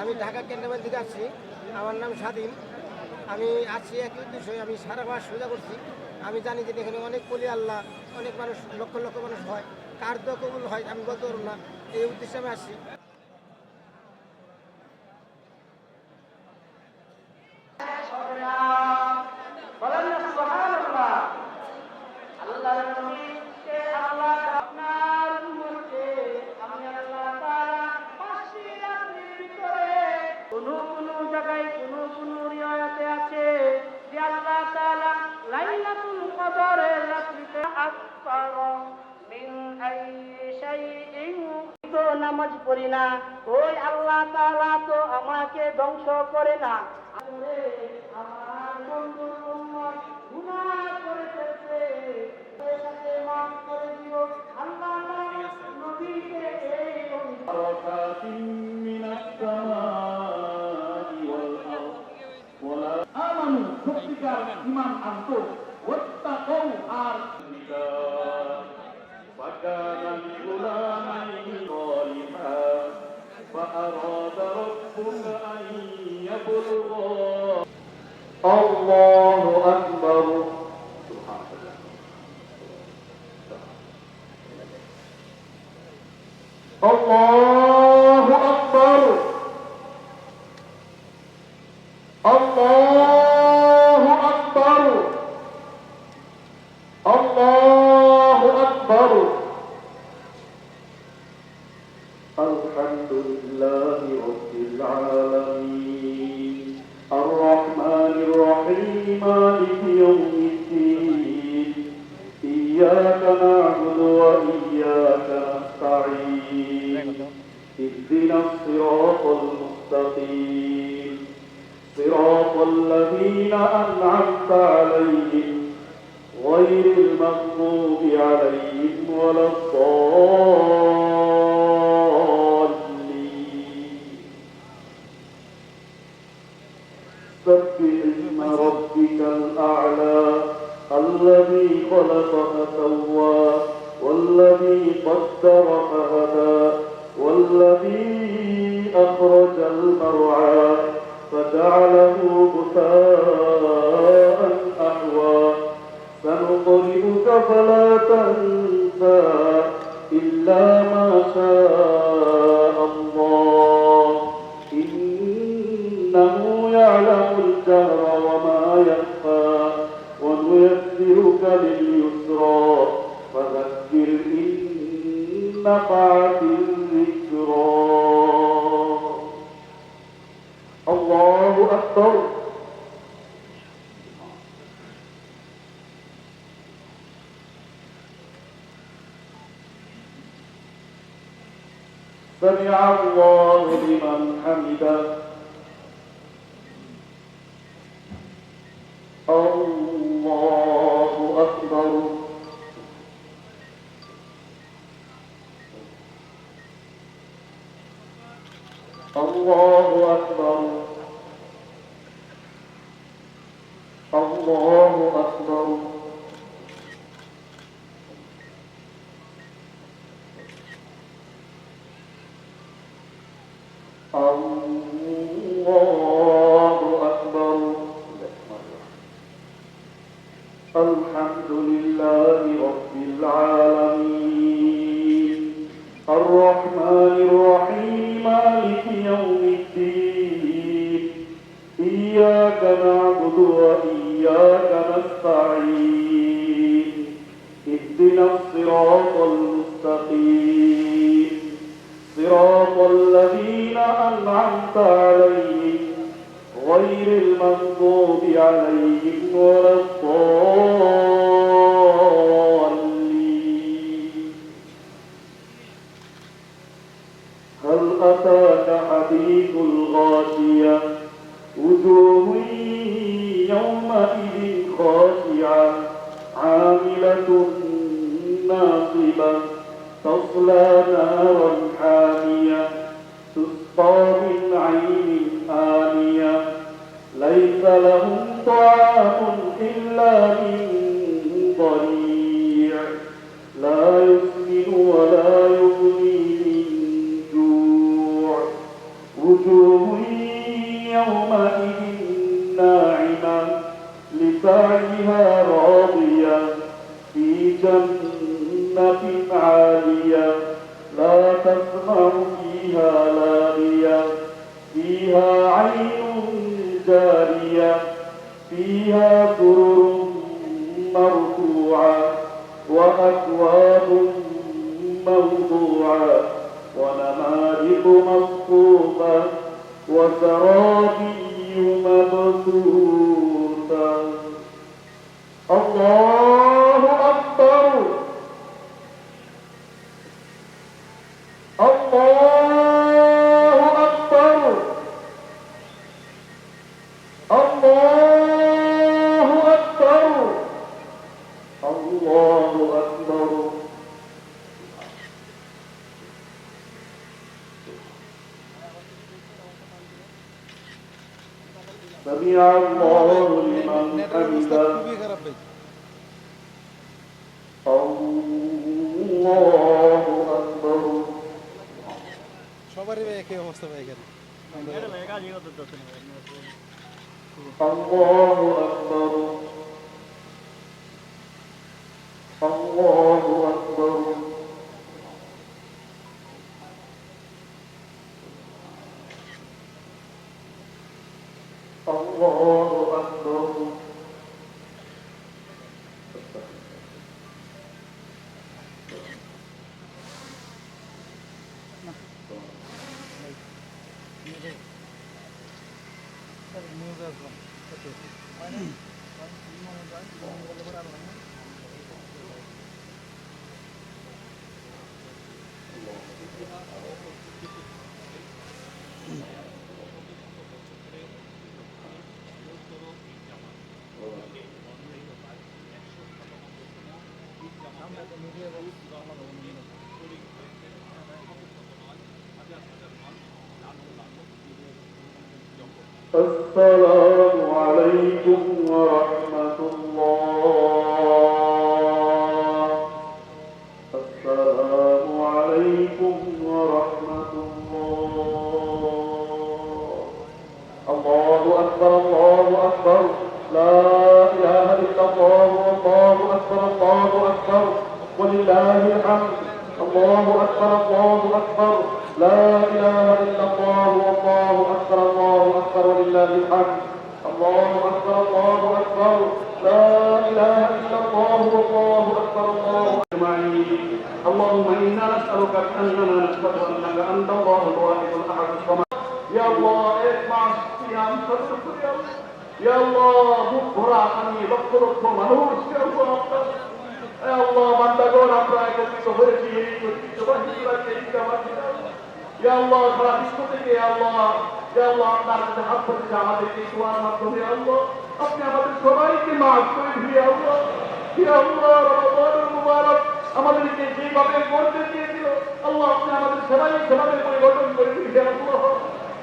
আমি ঢাকা ক্যান্টনমেন্ট থেকে আসছি। আমার নাম স্বাধীন। আমি আসছি একই উদ্দেশ্যে, আমি সারা মাস সোজা করছি। আমি জানি যে এখানে অনেক বলি আল্লাহ, অনেক মানুষ, লক্ষ লক্ষ মানুষ হয়, কার দোয়া কবুল হয় আমি বলতে পারবো না। এই উদ্দেশ্যে আমি আসছি। নামাজ পড়ি না, ওই আল্লাহ তাআলা তো আমাকে ধ্বংস করে না। আমার বন্ধুর উম্মত গুনাহ করে ফেলছে, তাকে মাফ করে দিও আল্লাহ। নবীকে এই আমানু সত্যিকার ঈমান আনতো ওয়াত্তাকাউ আর وكان لغلامين صالحا فأراد ربك أن يبلغا الله أكبر سبحان الله الله أكبر الله أكبر الله أكبر الحمد لله رب العالمين الرحمن الرحيم مالك يوم الدين إياك نعبد وإياك نستعين اهدنا الصراط المستقيم صراط الذين أنعمت عليهم غير المغضوب عليهم ولا الضالين سبح اسم ربك الأعلى الذي خلق فسوى والذي قدر فهدى والذي أخرج المرعى فجعله غثاء أحوى سنقرئك فلا تنسى إلا ما شاء الله إنه يعلم الجهر وما يخفى ونيسرك لليسرى فذكر إن نفعت الذكرى الله أكبر سمع الله لمن حمده الله أكبر الله أكبر الله أكبر الله أكبر الحمد لله رب العالمين الرحمن الرحيم مالك يوم الدين إياك نعبد وإياك نستعين اهدنا الصراط المستقيم صراط الذين أنعمت عليهم غير المغضوب عليهم ولا الضالين هل أتاك حديث الغاشية وجوه يومئذ خاشعة عاملة ناصبة تصلى نارا حامية تسقى من عين آنية ليس لهم طعام إلا من ضريع لا يسمن ولا يغني من جوع وجوه ناعمة لسعيها راضية في جنة عالية لا تسمع فيها لاغية فيها عين جارية فيها سرر مرفوعة وأكواب موضوعة ونمارق مصفوفة وزرابي مبثوثة الله أكبر الله أكبر الله أكبر الله أكبر سمع الله لمن حمده الله أكبر সবারই একই অবস্থা ভাই এখানে الله أكبر الله أكبر الله أكبر السلام عليكم ورحمة الله السلام عليكم ورحمة الله الله أكبر الله أكبر لا إله إلا الله والله أكبر الله أكبر ولله الحمد الله أكبر الله أكبر لا إله إلا الله والله أكبر الله أكبر ولله الحمد الله أكبر الله أكبر لا إله إلا الله والله أكبر الله أجمعين اللهم إنا نسألك أننا نشهد أنك أنت الله الواحد الأحد الصمد يا الله اسمع صيام صدق يا الله مغفرة عني لক্ষ লক্ষ মানুষ يا الله يا الله বান্দাগণ আমরা একত্রিত হয়েছি এই ঐতিহ্যবাহীগুলোকে ইয়া আল্লাহ সারা বিশ্ব থেকে ইয়া আল্লাহ আপনার কাছে হাত পেতেছে আমাদেরকে দোয়ার মাধ্যমে আল্লাহ আপনি আমাদের সবাইকে মাফ করে দিন ইয়া আল্লাহ রমাদানুল মুবারক আমাদেরকে যেভাবে করতে দিয়েছিল আল্লাহ আপনি আমাদের সেভাবে পরিবর্তন করে দিন ইয়া আল্লাহ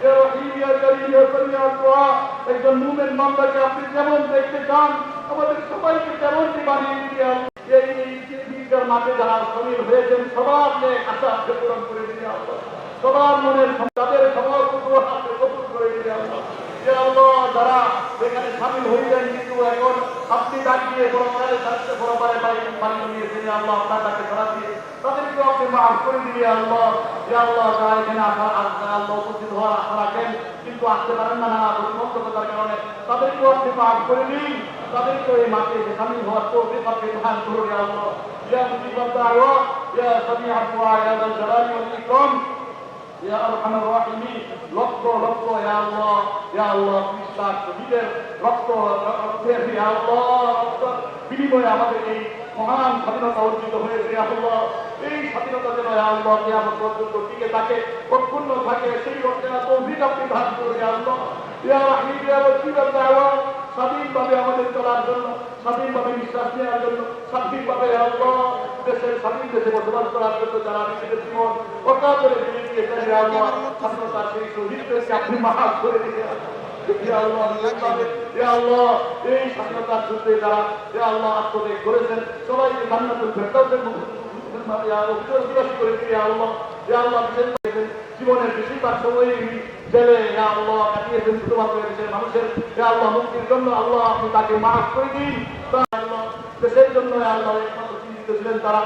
ইয়া রহিম ইয়া কারীম ইয়া সামিউ আদ-দুআ একজন মুমিন বান্দাকে আপনি যেমন দেখতে চান আমাদের সবাইকে তেমনটি বানিয়ে দিন ইয়া আল্লাহ এই ঈদের মাঠে যারা শামিল হয়েছেন সবার নেক আশা পূরণ করে দিন ইয়া আল্লাহ সবার মনের তাদের সমস্ত দোয়া আপনি কবুল করে দিন আল্লাহ ইয়া আল্লাহ যারা এখানে শামিল হইলেন কিন্তু এখন আপনি ডাকিয়ে পরমারে থাকতে পরমারে পানি নিয়েছেন ইয়া আল্লাহ আপনার কাছে করা দিয়ে তাদেরকে আপনি মাফ করে দিন ইয়া আল্লাহ যারা এখানে আল্লাহ উপস্থিত হওয়ার আশা রাখেন কিন্তু আসতে পারেন না প্রতিবন্ধকতার কারণে তাদেরকেও আপনি মাফ করে দিন তাদেরকে এই মাঠে শামিল হওয়ার তৌফিক আপনি দান করুন ইয়া আল্লাহ ইয়া মুজিবাদ দাওয়া ইয়া সামিউ আদ-দুআ ইয়া যাল জালালি ওয়াল ইকরাম ইয়া আরহামার রাহিমিন লক্ষ লক্ষ ইয়া আল্লাহ কৃষ্ণ শহীদের রক্তের ইয়া আল্লাহ বিনিময়ে আমাদের এই মহান স্বাধীনতা অর্জিত হয়েছে ইয়া আল্লাহ এই স্বাধীনতা যেন ইয়া আল্লাহ কিয়ামত পর্যন্ত টিকে থাকে অক্ষুণ্ণ থাকে সেই অর্থে তৌফিক আপনি দান করুন ইয়া আল্লাহ ইয়া রাহিম ইয়া মুজিবাদ দাওয়া স্বাধীনভাবে আমাদের চলার জন্য স্বাধীনভাবে বিশ্বাস নেওয়ার জন্য স্বাধীনভাবে আল্লাহ দেশের স্বাধীন দেশে বসবাস করার জন্য যারা নিজেদের জীবন অকাতরে দিয়ে দিয়েছেন আল্লাহ স্বাধীনতার সেই শহীদদেরকে আপনি মাফ করে দিয়ে এই স্বাধীনতার যুদ্ধে যারা আল্লাহ আত্মত্যাগ করেছেন সবাইকে জান্নাতুল ফেরদাউসের অধিবাসী করে দিয়ে আল্লাহ বিশেষ জীবনের বেশিরভাগ সময় জেলে আল্লাহ কাটিয়েছেন শুধুমাত্র দেশের মানুষের আল্লাহ মুক্তির জন্য। আল্লাহ আপনি তাকে মাফ করে দিন। আল্লাহ দেশের জন্য আল্লাহ একমাত্র চিন্তিত ছিলেন তারা।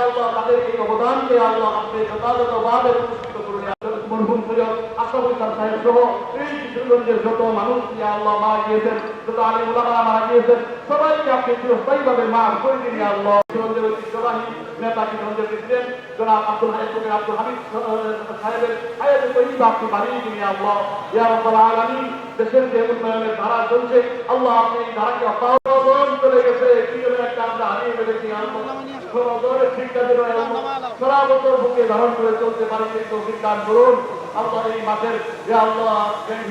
আল্লাহ তাদের এই অবদানকে আল্লাহ আপনি যথাযথভাবে পুরস্কৃত করুন। মরহুম সৈয়দ আশরাফ ইসলাম সাহেব সহ এই কিশোরগঞ্জের যত মানুষ আল্লাহ মারা গিয়েছেন, যত আলিম উলামারা মারা গিয়েছেন, সবাইকে আপনি চিরস্থায়ীভাবে মাফ করে দিন আল্লাহ। কিশোরগঞ্জের ঐতিহ্যবাহী নেতা কিশোরগঞ্জের প্রেসিডেন্ট জনাব আব্দুল হামিদ সাহেবের হায়াতে তৈবা আপনি বাড়িয়ে দিন আল্লাহ। ইয়া রাব্বাল আলামিন, দেশের যে উন্নয়নের ধারা চলছে আল্লাহ আপনি এই ধারাকে অব্যাহত চলে গেছে, কি যেন একটা আমরা হারিয়ে ফেলেছি আল্লাহ। সমাজের শিক্ষা যেন সারা বছর বুকে ধারণ করে চলতে পারি সেই তৌফিক দান করুন আল্লাহ। এই মাসের যে আল্লাহ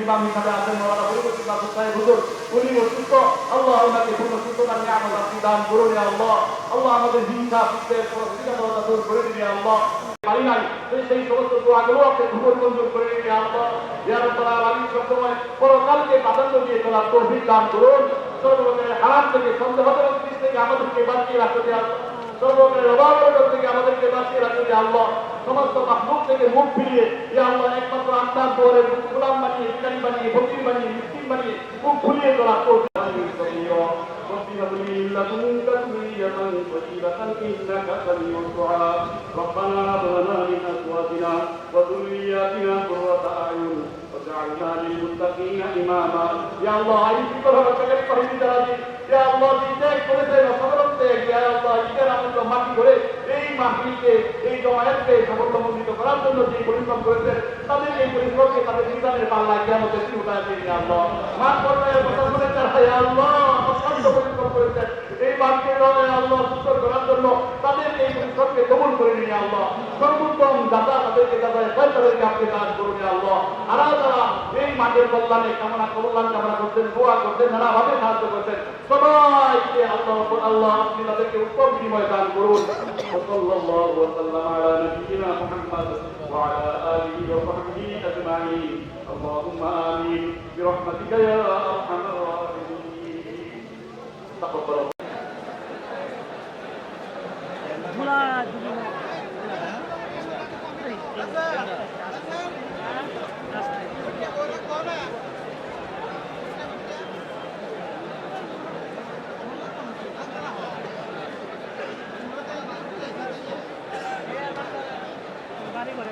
ইমাম হিসাবে আছেন মাওলানা ফরিদুদ্দিন বাদশা সাহেব হুজুর, উনি অসুস্থ, আল্লাহ ওনাকে পূর্ণ সুস্থতা নিয়ামত আপনি দান করুন আল্লাহ। আল্লাহ আমাদের হিংসা বিদ্বেষ পরস্পরিতা দূর করে দিন আল্লাহ। পারি নাই সেই সমস্ত দোয়াগুলো আপনি ঘুমর মঞ্জুর করে দিন আল্লাহ। ইয়া রাব্বাল আলামিন, সবসময় পরকালকে প্রাধান্য দিয়ে চলার তৌফিক দান করুন। সর্বপ্রকারের হারাম থেকে, সন্দেহজনক জিনিস থেকে আমাদেরকে বাঁচিয়ে রাখতে আল্লাহ। সর্বপ্রকারের অভাব থেকে আমাদেরকে বাঁচিয়ে রাখতে আল্লাহ। সমস্ত মাহলুক থেকে মুখ ফিরিয়ে ইয়া আল্লাহ একমাত্র আপনার দোয়ারে গোলাম বানিয়ে, ভিখারি বানিয়ে, ফকির বানিয়ে, মিসকিন বানিয়ে মুখ খুলিয়ে চলার তৌফিক ربنا هب لنا من ازواجنا وذرياتنا قرة اعين واجعلنا للمتقين اماما يا الله আইনি করে রক্ষাকারী করিনি দাঁড়াজি ইয়া আল্লাহ দিতে করেছে সবরতে ইয়া আল্লাহ ইদের আমাদের মাটি করে এই মাহফিলকে, এই জমায়েতকে সাফল্যমণ্ডিত করার জন্য যে পরিশ্রম করেছে তাদের এই পরিশ্রমকে তাদের মিজানের পাল্লায় কিয়ামতের দিন উঠায় দিন ইয়া আল্লাহ। মাফ করবে কথা শুনে তারা ইয়া আল্লাহ অত্যন্ত পরিশ্রম করেছে এই মাহফিলকে আল্লাহ সুন্দর করার জন্য তাদের এই পরিশ্রমকে কবুল করে নিন আল্লাহ। সর্বোত্তম দাতা তাদেরকে তাদেরকে আপনি দান করুন আল্লাহ। আর যারা এই মাঠের কল্যাণে কল্যাণ কামনা করছেন, দোয়া করছেন, নানাভাবে সাহায্য করছেন, সবাইকে আল্লাহ আপনি তাদেরকে উত্তম বিনিময় দান করুন। সাল্লাল্লাহু ওয়া সাল্লাম আলা নাবিয়িনা মুহাম্মদ ওয়া আলা আলিহি ওয়া সাহবিহি আজমাইন। আল্লাহুম্মা আমিন বিরহমাতিকা ইয়া আরহামার রাহিমিন। তাকাব্বাল বাড়ি করে